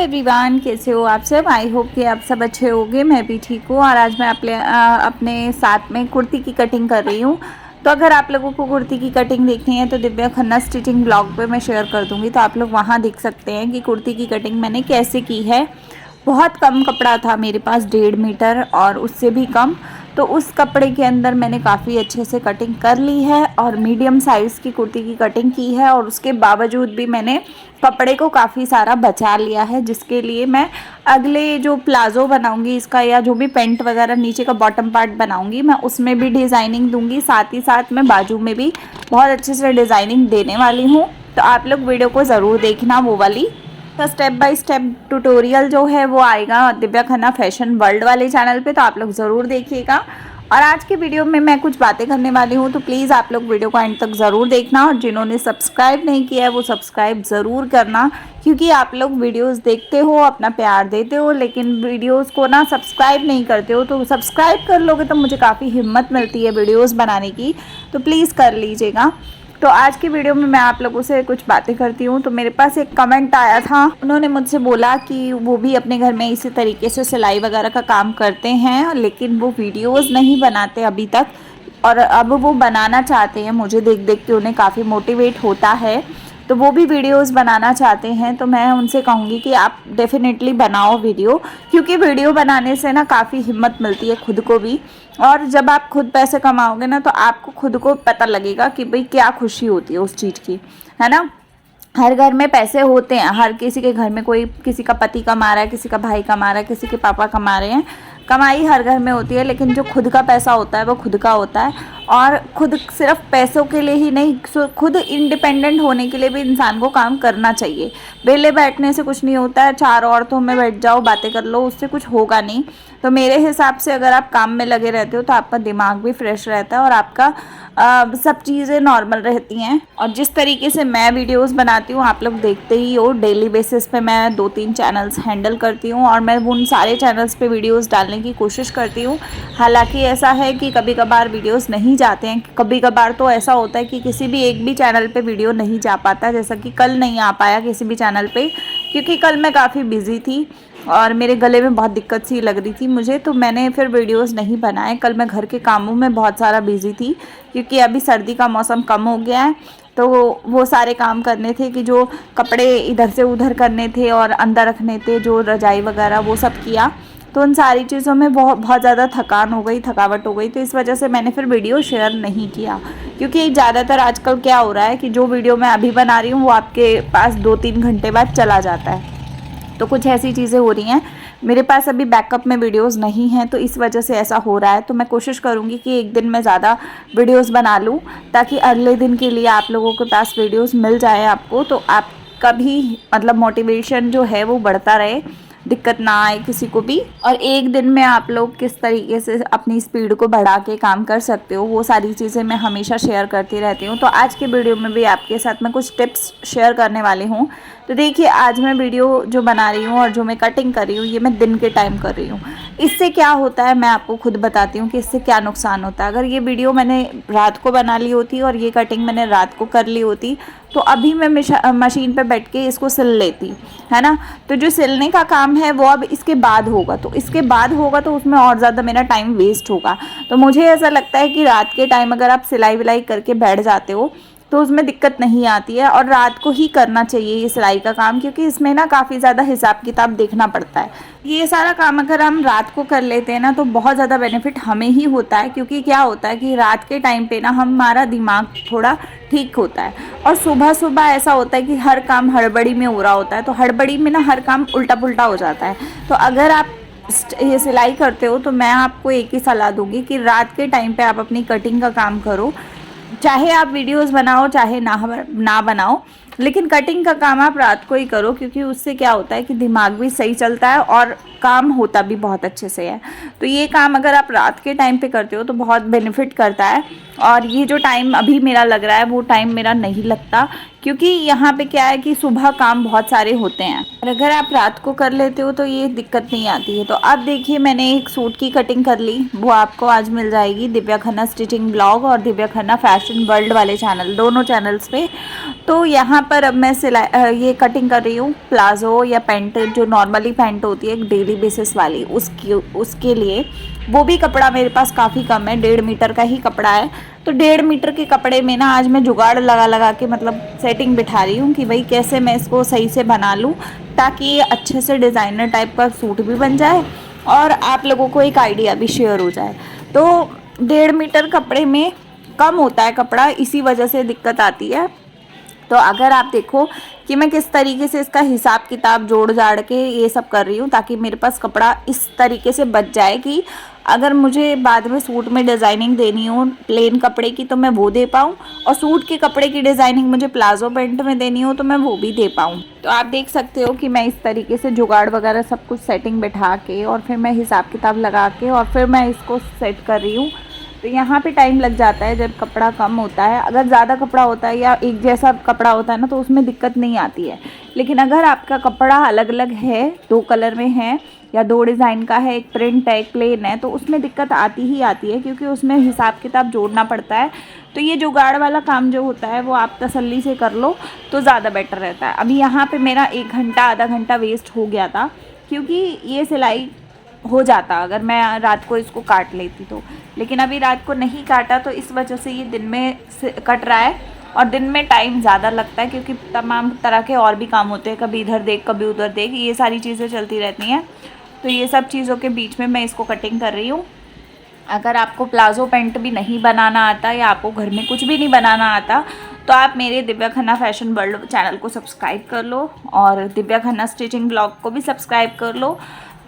Everyone, कैसे हो आप सब। आई होप कि आप सब अच्छे होंगे। मैं भी ठीक हूँ। और आज मैं अपने साथ में कुर्ती की कटिंग कर रही हूँ। तो अगर आप लोगों को कुर्ती की कटिंग देखनी है तो दिव्या खन्ना स्टिचिंग ब्लॉग पे मैं शेयर कर दूँगी, तो आप लोग वहाँ देख सकते हैं कि कुर्ती की कटिंग मैंने कैसे की है। बहुत कम कपड़ा था मेरे पास, 1.5 मीटर और उससे भी कम। तो उस कपड़े के अंदर मैंने काफ़ी अच्छे से कटिंग कर ली है और मीडियम साइज़ की कुर्ती की कटिंग की है। और उसके बावजूद भी मैंने कपड़े को काफ़ी सारा बचा लिया है, जिसके लिए मैं अगले जो प्लाज़ो बनाऊंगी इसका, या जो भी पेंट वगैरह नीचे का बॉटम पार्ट बनाऊंगी, मैं उसमें भी डिज़ाइनिंग दूंगी। साथ ही साथ मैं बाजू में भी बहुत अच्छे से डिज़ाइनिंग देने वाली हूँ। तो आप लोग वीडियो को ज़रूर देखना वो वाली। तो स्टेप बाय स्टेप ट्यूटोरियल जो है वो आएगा दिव्या खन्ना फैशन वर्ल्ड वाले चैनल पे, तो आप लोग ज़रूर देखिएगा। और आज की वीडियो में मैं कुछ बातें करने वाली हूँ, तो प्लीज़ आप लोग वीडियो को एंड तक ज़रूर देखना। और जिन्होंने सब्सक्राइब नहीं किया है वो सब्सक्राइब ज़रूर करना, क्योंकि आप लोग वीडियोस देखते हो, अपना प्यार देते हो, लेकिन वीडियोस को ना सब्सक्राइब नहीं करते हो। तो सब्सक्राइब कर लोगे तो मुझे काफ़ी हिम्मत मिलती है वीडियोज़ बनाने की, तो प्लीज़ कर लीजिएगा। तो आज की वीडियो में मैं आप लोगों से कुछ बातें करती हूँ। तो मेरे पास एक कमेंट आया था, उन्होंने मुझसे बोला कि वो भी अपने घर में इसी तरीके से सिलाई वगैरह का काम करते हैं, लेकिन वो वीडियोस नहीं बनाते अभी तक, और अब वो बनाना चाहते हैं। मुझे देख देख के उन्हें काफ़ी मोटिवेट होता है, तो वो भी वीडियोस बनाना चाहते हैं। तो मैं उनसे कहूँगी कि आप डेफिनेटली बनाओ वीडियो, क्योंकि वीडियो बनाने से ना काफ़ी हिम्मत मिलती है खुद को भी। और जब आप खुद पैसे कमाओगे ना, तो आपको खुद को पता लगेगा कि भाई क्या खुशी होती है उस चीज़ की, है ना। हर घर में पैसे होते हैं, हर किसी के घर में कोई, किसी का पति कमा रहा है, किसी का भाई कमा रहा है, किसी के पापा कमा रहे हैं। कमाई हर घर में होती है, लेकिन जो खुद का पैसा होता है वो खुद का होता है। और खुद सिर्फ पैसों के लिए ही नहीं, खुद इंडिपेंडेंट होने के लिए भी इंसान को काम करना चाहिए। वेले बैठने से कुछ नहीं होता है, चार औरतों में बैठ जाओ, बातें कर लो, उससे कुछ होगा नहीं। तो मेरे हिसाब से अगर आप काम में लगे रहते हो तो आपका दिमाग भी फ्रेश रहता है और आपका सब चीज़ें नॉर्मल रहती हैं। और जिस तरीके से मैं वीडियोस बनाती हूँ, आप लोग देखते ही हो, डेली बेसिस पे मैं 2-3 चैनल्स हैंडल करती हूँ और मैं उन सारे चैनल्स पे वीडियोस डालने की कोशिश करती हूँ। हालांकि ऐसा है कि कभी कभार वीडियोस नहीं जाते हैं, कभी कभार तो ऐसा होता है कि किसी भी एक भी चैनल पे वीडियो नहीं जा पाता, जैसा कि कल नहीं आ पाया किसी भी चैनल पे, क्योंकि कल मैं काफ़ी बिजी थी और मेरे गले में बहुत दिक्कत सी लग रही थी मुझे, तो मैंने फिर वीडियोस नहीं बनाए। कल मैं घर के कामों में बहुत सारा बिजी थी, क्योंकि अभी सर्दी का मौसम कम हो गया है, तो वो सारे काम करने थे कि जो कपड़े इधर से उधर करने थे और अंदर रखने थे, जो रजाई वगैरह वो सब किया। तो उन सारी चीज़ों में बहुत ज़्यादा थकान हो गई, थकावट हो गई, तो इस वजह से मैंने फिर वीडियो शेयर नहीं किया। क्योंकि ज़्यादातर आजकल क्या हो रहा है कि जो वीडियो मैं अभी बना रही हूँ वो आपके पास 2-3 घंटे बाद चला जाता है। तो कुछ ऐसी चीज़ें हो रही हैं, मेरे पास अभी बैकअप में वीडियोस नहीं हैं, तो इस वजह से ऐसा हो रहा है। तो मैं कोशिश करूँगी कि एक दिन मैं ज़्यादा वीडियोस बना लूँ, ताकि अगले दिन के लिए आप लोगों के पास वीडियोस मिल जाए आपको, तो आपका भी मतलब मोटिवेशन जो है वो बढ़ता रहे, दिक्कत ना आए किसी को भी। और एक दिन में आप लोग किस तरीके से अपनी स्पीड को बढ़ा के काम कर सकते हो, वो सारी चीज़ें मैं हमेशा शेयर करती रहती हूँ। तो आज के वीडियो में भी आपके साथ मैं कुछ टिप्स शेयर करने वाली हूँ। तो देखिए, आज मैं वीडियो जो बना रही हूँ और जो मैं कटिंग कर रही हूँ, ये मैं दिन के टाइम कर रही हूँ। इससे क्या होता है मैं आपको खुद बताती हूँ कि इससे क्या नुकसान होता है। अगर ये वीडियो मैंने रात को बना ली होती और ये कटिंग मैंने रात को कर ली होती, तो अभी मैं मशीन पे बैठ के इसको सिल लेती, है ना। तो जो सिलने का काम है वो अब इसके बाद होगा, तो इसके बाद होगा तो उसमें और ज़्यादा मेरा टाइम वेस्ट होगा। तो मुझे ऐसा लगता है कि रात के टाइम अगर आप सिलाई विलाई करके बैठ जाते हो तो उसमें दिक्कत नहीं आती है, और रात को ही करना चाहिए ये सिलाई का काम, क्योंकि इसमें ना काफ़ी ज़्यादा हिसाब किताब देखना पड़ता है। ये सारा काम अगर हम रात को कर लेते हैं ना, तो बहुत ज़्यादा बेनिफिट हमें ही होता है, क्योंकि क्या होता है कि रात के टाइम पे ना हमारा दिमाग थोड़ा ठीक होता है। और सुबह सुबह ऐसा होता है कि हर काम हड़बड़ी में हो रहा होता है, तो हड़बड़ी में ना हर काम उल्टा पुल्टा हो जाता है। तो अगर आप ये सिलाई करते हो तो मैं आपको एक ही सलाह दूंगी कि रात के टाइम पे आप अपनी कटिंग का काम करो। चाहे आप वीडियोस बनाओ चाहे ना बनाओ, लेकिन कटिंग का काम आप रात को ही करो, क्योंकि उससे क्या होता है कि दिमाग भी सही चलता है और काम होता भी बहुत अच्छे से है। तो ये काम अगर आप रात के टाइम पे करते हो तो बहुत बेनिफिट करता है। और ये जो टाइम अभी मेरा लग रहा है वो टाइम मेरा नहीं लगता, क्योंकि यहाँ पे क्या है कि सुबह काम बहुत सारे होते हैं और अगर आप रात को कर लेते हो तो ये दिक्कत नहीं आती है। तो अब देखिए मैंने एक सूट की कटिंग कर ली, वो आपको आज मिल जाएगी दिव्या खन्ना स्टिचिंग ब्लॉग और दिव्या खन्ना फैशन वर्ल्ड वाले चैनल, दोनों चैनल्स पे। तो यहाँ पर अब मैं ये कटिंग कर रही हूँ प्लाजो या पैंट, जो नॉर्मली पैंट होती है डेली बेसिस वाली, उसके लिए। वो भी कपड़ा मेरे पास काफ़ी कम है, 1.5 मीटर का ही कपड़ा है। तो 1.5 मीटर के कपड़े में ना आज मैं जुगाड़ लगा लगा के मतलब सेटिंग बिठा रही हूँ कि भाई कैसे मैं इसको सही से बना लूँ ताकि ये अच्छे से डिज़ाइनर टाइप का सूट भी बन जाए और आप लोगों को एक आइडिया भी शेयर हो जाए। तो 1.5 मीटर कपड़े में कम होता है कपड़ा, इसी वजह से दिक्कत आती है। तो अगर आप देखो कि मैं किस तरीके से इसका हिसाब किताब जोड़ जाड़ के ये सब कर रही हूँ ताकि मेरे पास कपड़ा इस तरीके से बच जाए कि अगर मुझे बाद में सूट में डिज़ाइनिंग देनी हो प्लेन कपड़े की तो मैं वो दे पाऊँ, और सूट के कपड़े की डिज़ाइनिंग मुझे प्लाजो पैंट में देनी हो तो मैं वो भी दे पाऊँ। तो आप देख सकते हो कि मैं इस तरीके से जुगाड़ वगैरह सब कुछ सेटिंग बैठा के और फिर मैं हिसाब किताब लगा के और फिर मैं इसको सेट कर रही हूँ। तो यहाँ पे टाइम लग जाता है जब कपड़ा कम होता है। अगर ज़्यादा कपड़ा होता है या एक जैसा कपड़ा होता है ना तो उसमें दिक्कत नहीं आती है। लेकिन अगर आपका कपड़ा अलग अलग है, 2 कलर में है या 2 डिज़ाइन का है, एक प्रिंट है एक प्लेन है, तो उसमें दिक्कत आती ही आती है क्योंकि उसमें हिसाब किताब जोड़ना पड़ता है। तो ये जुगाड़ वाला काम जो होता है वो आप तसल्ली से कर लो तो ज़्यादा बेटर रहता है। अभी यहाँ पर मेरा 1 घंटा आधा घंटा वेस्ट हो गया था क्योंकि ये सिलाई हो जाता अगर मैं रात को इसको काट लेती तो, लेकिन अभी रात को नहीं काटा तो इस वजह से ये दिन में कट रहा है और दिन में टाइम ज़्यादा लगता है क्योंकि तमाम तरह के और भी काम होते हैं, कभी इधर देख कभी उधर देख, ये सारी चीज़ें चलती रहती हैं। तो ये सब चीज़ों के बीच में मैं इसको कटिंग कर रही हूँ। अगर आपको प्लाजो पैंट भी नहीं बनाना आता या आपको घर में कुछ भी नहीं बनाना आता तो आप मेरे Divya Khanna fashion world channel को सब्सक्राइब कर लो और दिव्या खन्ना स्टिचिंग ब्लॉग को भी सब्सक्राइब कर लो।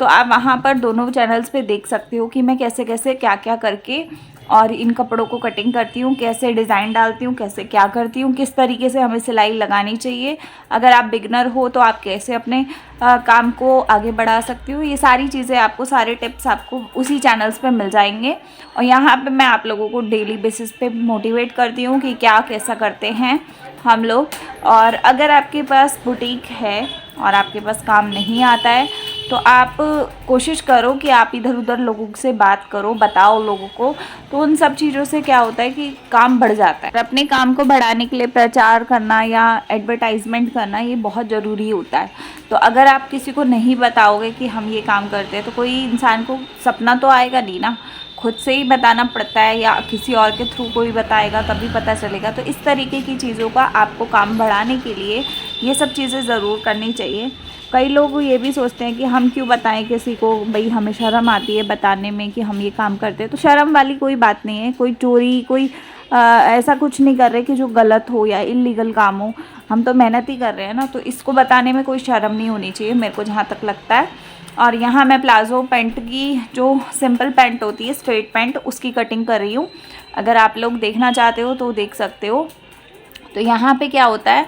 तो आप वहाँ पर दोनों चैनल्स पे देख सकते हो कि मैं कैसे कैसे क्या क्या करके और इन कपड़ों को कटिंग करती हूँ, कैसे डिज़ाइन डालती हूँ, कैसे क्या करती हूँ, किस तरीके से हमें सिलाई लगानी चाहिए। अगर आप बिगनर हो तो आप कैसे अपने काम को आगे बढ़ा सकती हो, ये सारी चीज़ें आपको, सारे टिप्स आपको उसी चैनल्स पे मिल जाएंगे। और यहाँ पे मैं आप लोगों को डेली बेसिस पे मोटिवेट करती हूँ कि क्या कैसा करते हैं हम लोग। और अगर आपके पास बुटीक है और आपके पास काम नहीं आता है तो आप कोशिश करो कि आप इधर उधर लोगों से बात करो, बताओ लोगों को। तो उन सब चीज़ों से क्या होता है कि काम बढ़ जाता है। अपने काम को बढ़ाने के लिए प्रचार करना या एडवर्टाइजमेंट करना ये बहुत ज़रूरी होता है। तो अगर आप किसी को नहीं बताओगे कि हम ये काम करते हैं तो कोई इंसान को सपना तो आएगा नहीं ना, खुद से ही बताना पड़ता है या किसी और के थ्रू कोई बताएगा तभी पता चलेगा। तो इस तरीके की चीज़ों का आपको काम बढ़ाने के लिए ये सब चीज़ें ज़रूर करनी चाहिए। कई लोग ये भी सोचते हैं कि हम क्यों बताएं किसी को, भाई हमें शर्म आती है बताने में कि हम ये काम करते हैं। तो शर्म वाली कोई बात नहीं है, कोई चोरी कोई ऐसा कुछ नहीं कर रहे कि जो गलत हो या इलीगल काम हो। हम तो मेहनत ही कर रहे हैं ना, तो इसको बताने में कोई शर्म नहीं होनी चाहिए मेरे को जहाँ तक लगता है। और यहाँ मैं प्लाजो पैंट की जो सिंपल पैंट होती है स्ट्रेट पैंट, उसकी कटिंग कर रही हूँ। अगर आप लोग देखना चाहते हो तो देख सकते हो। तो यहाँ पे क्या होता है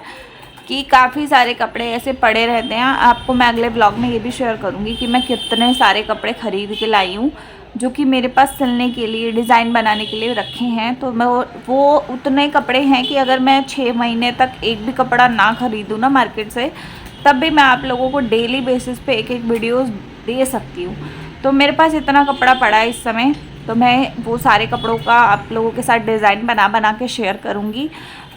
कि काफ़ी सारे कपड़े ऐसे पड़े रहते हैं। आपको मैं अगले ब्लॉग में ये भी शेयर करूँगी कि मैं कितने सारे कपड़े ख़रीद के लाई हूँ जो कि मेरे पास सिलने के लिए, डिज़ाइन बनाने के लिए रखे हैं। तो मैं वो उतने कपड़े हैं कि अगर मैं 6 महीने तक एक भी कपड़ा ना ख़रीदूँ ना मार्केट से, तब भी मैं आप लोगों को डेली बेसिस पे एक एक वीडियोस दे सकती हूँ। तो मेरे पास इतना कपड़ा पड़ा है इस समय, तो मैं वो सारे कपड़ों का आप लोगों के साथ डिज़ाइन बना बना के शेयर करूँगी।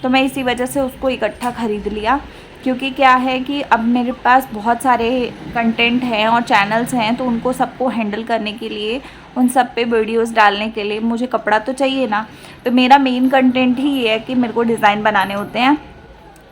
तो मैं इसी वजह से उसको इकट्ठा ख़रीद लिया, क्योंकि क्या है कि अब मेरे पास बहुत सारे कंटेंट हैं और चैनल्स हैं, तो उनको सबको हैंडल करने के लिए, उन सब पे वीडियोस डालने के लिए मुझे कपड़ा तो चाहिए ना। तो मेरा मेन कंटेंट ही ये है कि मेरे को डिज़ाइन बनाने होते हैं।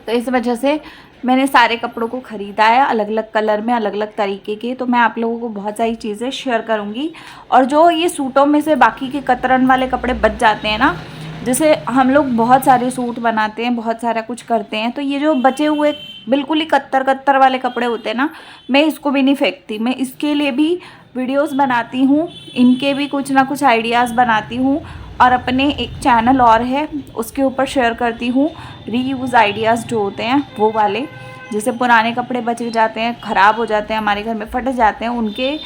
तो इस वजह से मैंने सारे कपड़ों को ख़रीदा है, अलग अलग कलर में, अलग अलग तरीके के। तो मैं आप लोगों को बहुत सारी चीज़ें शेयर करूँगी। और जो ये सूटों में से बाकी के कतरन वाले कपड़े बच जाते हैं ना, जैसे हम लोग बहुत सारे सूट बनाते हैं, बहुत सारा कुछ करते हैं, तो ये जो बचे हुए बिल्कुल ही कत्तर वाले कपड़े होते हैं ना, मैं इसको भी नहीं फेंकती। मैं इसके लिए भी वीडियोस बनाती हूँ, इनके भी कुछ ना कुछ आइडियाज़ बनाती हूँ और अपने एक चैनल और है उसके ऊपर शेयर करती हूँ रीयूज़ आइडियाज़ जो होते हैं वो वाले। जैसे पुराने कपड़े बचे जाते हैं, ख़राब हो जाते हैं, हमारे घर में फट जाते हैं, उनके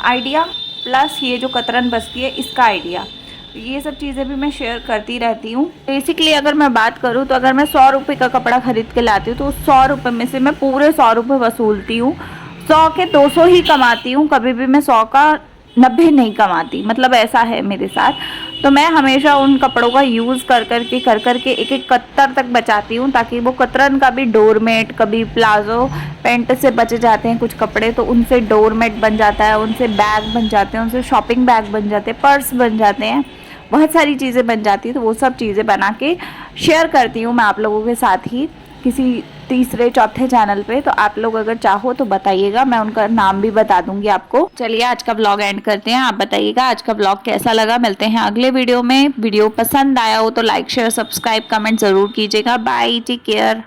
आइडिया प्लस ये जो कतरन बचती है इसका आइडिया। ये सब चीज़ें भी मैं शेयर करती रहती हूँ। बेसिकली अगर मैं बात करूँ तो अगर मैं 100 रुपये का कपड़ा खरीद के लाती हूँ तो उस 100 रुपये में से मैं पूरे 100 रुपये वसूलती हूँ। 100 के 200 ही कमाती हूँ, कभी भी मैं 100 का 90 नहीं कमाती, मतलब ऐसा है मेरे साथ। तो मैं हमेशा उन कपड़ों का यूज़ कर करके एक एक कतर तक बचाती हूँ, ताकि वो कतरन का भी डोरमेट, कभी प्लाजो पैंट से बचे जाते हैं कुछ कपड़े तो उनसे डोरमेट बन जाता है, उनसे बैग बन जाते हैं, उनसे शॉपिंग बैग बन जाते हैं, पर्स बन जाते हैं, बहुत सारी चीज़ें बन जाती हैं। तो वो सब चीज़ें बना के शेयर करती हूँ मैं आप लोगों के साथ ही किसी तीसरे चौथे चैनल पे। तो आप लोग अगर चाहो तो बताइएगा, मैं उनका नाम भी बता दूंगी आपको। चलिए आज का व्लॉग एंड करते हैं। आप बताइएगा आज का व्लॉग कैसा लगा। मिलते हैं अगले वीडियो में। वीडियो पसंद आया हो तो लाइक शेयर सब्सक्राइब कमेंट ज़रूर कीजिएगा। Bye, take care.